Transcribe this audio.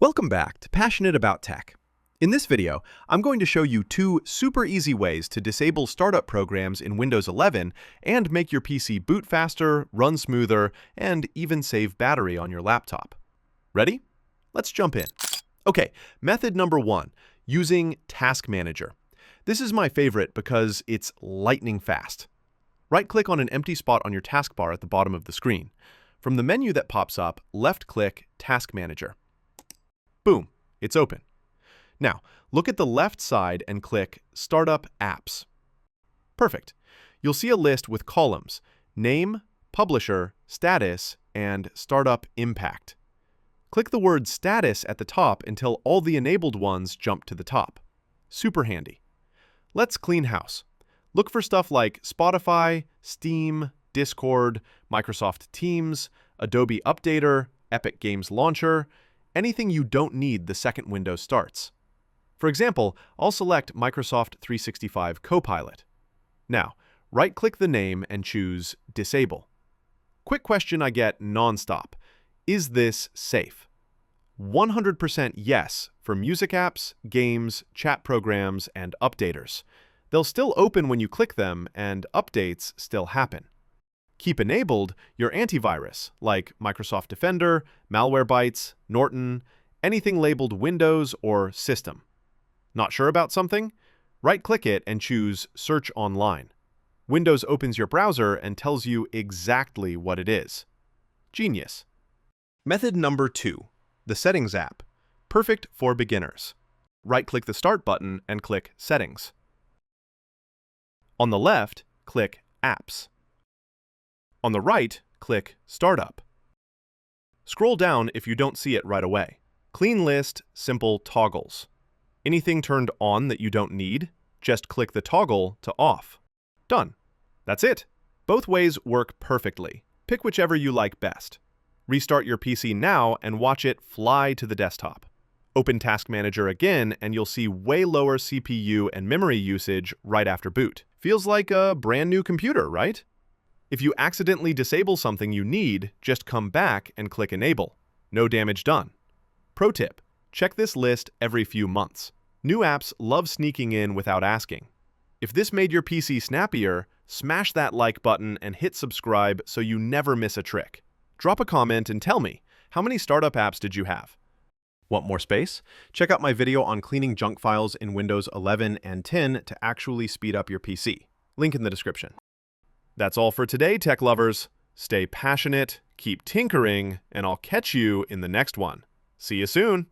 Welcome back to Passionate About Tech. In this video, I'm going to show you two super easy ways to disable startup programs in Windows 11 and make your PC boot faster, run smoother, and even save battery on your laptop. Ready? Let's jump in. Okay, method number one, using Task Manager. This is my favorite because it's lightning fast. Right-click on an empty spot on your taskbar at the bottom of the screen. From the menu that pops up, left-click Task Manager. Boom, it's open. Now, look at the left side and click Startup Apps. Perfect. You'll see a list with columns: Name, Publisher, Status, and Startup Impact. Click the word Status at the top until all the enabled ones jump to the top. Super handy. Let's clean house. Look for stuff like Spotify, Steam, Discord, Microsoft Teams, Adobe Updater, Epic Games Launcher, anything you don't need the second Windows starts. For example, I'll select Microsoft 365 Copilot. Now, right-click the name and choose Disable. Quick question I get nonstop. Is this safe? 100% yes for music apps, games, chat programs, and updaters. They'll still open when you click them, and updates still happen. Keep enabled your antivirus, like Microsoft Defender, Malwarebytes, Norton, anything labeled Windows or System. Not sure about something? Right-click it and choose Search Online. Windows opens your browser and tells you exactly what it is. Genius. Method number two, the Settings app. Perfect for beginners. Right-click the Start button and click Settings. On the left, click Apps. On the right, click Startup. Scroll down if you don't see it right away. Clean list, simple toggles. Anything turned on that you don't need, just click the toggle to off. Done. That's it. Both ways work perfectly. Pick whichever you like best. Restart your PC now and watch it fly to the desktop. Open Task Manager again and you'll see way lower CPU and memory usage right after boot. Feels like a brand new computer, right? If you accidentally disable something you need, just come back and click Enable. No damage done. Pro tip, check this list every few months. New apps love sneaking in without asking. If this made your PC snappier, smash that like button and hit subscribe so you never miss a trick. Drop a comment and tell me, how many startup apps did you have? Want more space? Check out my video on cleaning junk files in Windows 11 and 10 to actually speed up your PC. Link in the description. That's all for today, tech lovers. Stay passionate, keep tinkering, and I'll catch you in the next one. See you soon!